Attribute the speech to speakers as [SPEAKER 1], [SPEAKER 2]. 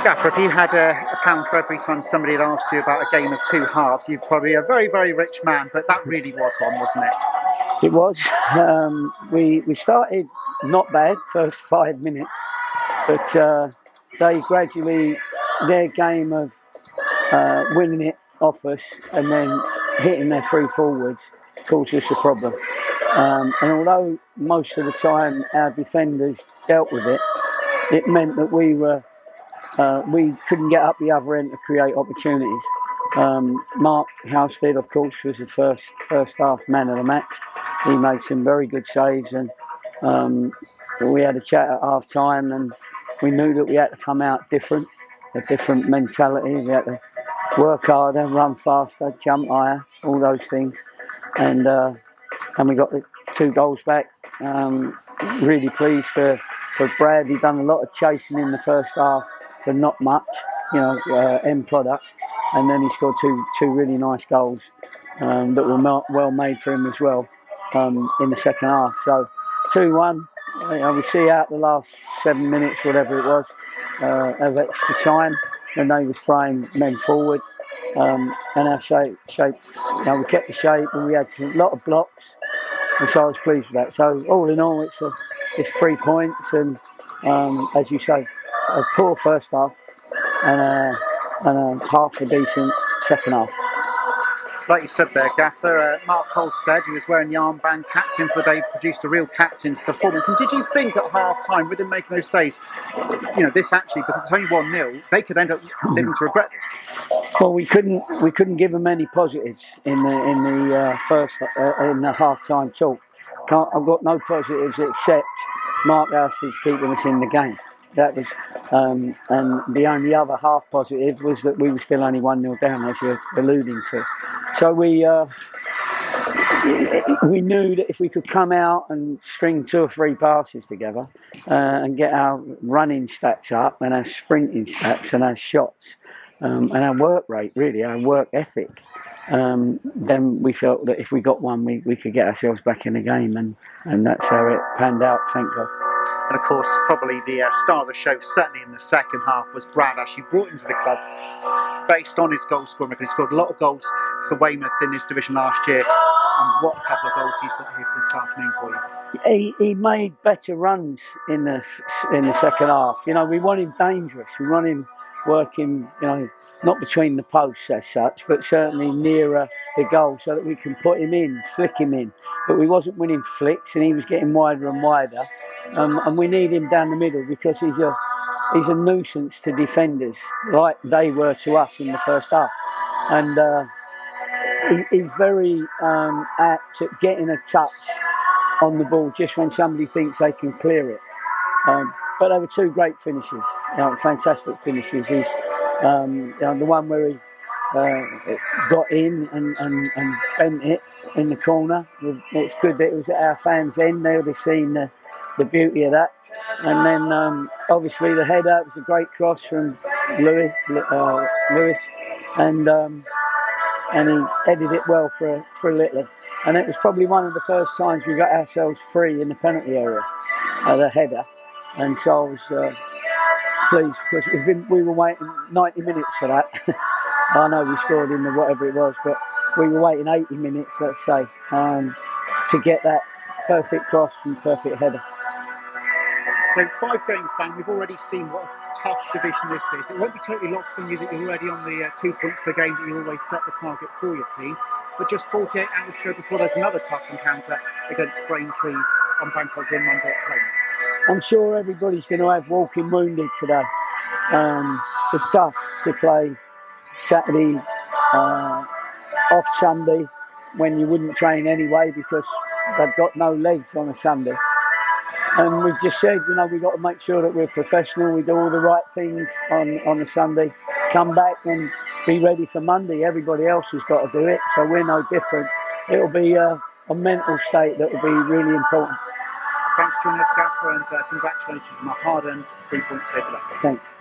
[SPEAKER 1] Gaffer, if you had a pound for every time somebody had asked you about a game of two halves, you'd probably be a very, very rich man, but that really was one, wasn't it?
[SPEAKER 2] It was. We started not bad, first 5 minutes, but they gradually, their game of winning it off us and then hitting their three forwards caused us a problem. And although most of the time our defenders dealt with it, it meant that we couldn't get up the other end to create opportunities. Mark Halstead, of course, was the first half man of the match. He made some very good saves, and we had a chat at half time, and we knew that we had to come out different, a different mentality. We had to work harder, run faster, jump higher, all those things, and we got the 2 goals back. Really pleased for Brad. He done a lot of chasing in the first half for not much, end product, and then he scored two really nice goals that were well made for him as well in the second half. So 2-1. We see out the last 7 minutes, whatever it was, of extra time, and they was throwing men forward, and our shape. We kept the shape, and we had a lot of blocks, and so I was pleased with that. So all in all, it's 3 points, and as you say, a poor first half and a half a decent second half.
[SPEAKER 1] Like you said there, Gaffer, Mark Halstead, who was wearing the armband, captain for the day, produced a real captain's performance. And did you think at half-time, with him making those saves, this actually, because it's only 1-0, they could end up living to regret this?
[SPEAKER 2] Well, we couldn't give them any positives in the half-time talk. I've got no positives except Mark Halstead's keeping us in the game. That was, and the only other half positive was that we were still only 1-0 down, as you're alluding to. So we knew that if we could come out and string 2 or 3 passes together and get our running stats up and our sprinting stats and our shots and our work rate, really, our work ethic, then we felt that if we got one, we could get ourselves back in the game, and that's how it panned out, thank God.
[SPEAKER 1] And of course, probably the star of the show, certainly in the second half, was Brad Ash, who brought into the club based on his goal scoring record. He scored a lot of goals for Weymouth in this division last year, and what a couple of goals he's got here for this afternoon for you.
[SPEAKER 2] He made better runs in the second half. We want him dangerous. We want him working, not between the posts as such, but certainly nearer the goal so that we can put him in, flick him in. But we wasn't winning flicks, and he was getting wider and wider. And we need him down the middle because he's a nuisance to defenders, like they were to us in the first half. And he's very apt at getting a touch on the ball just when somebody thinks they can clear it. But they were 2 great finishes, fantastic finishes. He's the one where he got in and bent it in the corner. It's good that it was at our fans' end. They would have seen the beauty of that. And then obviously the header was a great cross from Lewis, and he headed it well for Little. And it was probably one of the first times we got ourselves free in the penalty area, the header. And so I was pleased because we were waiting 90 minutes for that. I know we scored in the whatever it was, but we were waiting 80 minutes, let's say, to get that perfect cross and perfect header.
[SPEAKER 1] So 5 games down, we've already seen what a tough division this is. It won't be totally lost on you that you're already on the 2 points per game that you always set the target for your team. But just 48 hours to go before there's another tough encounter against Braintree on Bank Holiday Monday at Plymouth.
[SPEAKER 2] I'm sure everybody's going to have walking wounded today. It's tough to play Saturday off Sunday when you wouldn't train anyway because they've got no legs on a Sunday. And we've just said, we've got to make sure that we're professional. We do all the right things on the Sunday. Come back and be ready for Monday. Everybody else has got to do it, so we're no different. It'll be a mental state that will be really important.
[SPEAKER 1] Thanks for joining us, Gaffer, and congratulations on a hard-earned 3 points here today.
[SPEAKER 2] Thanks.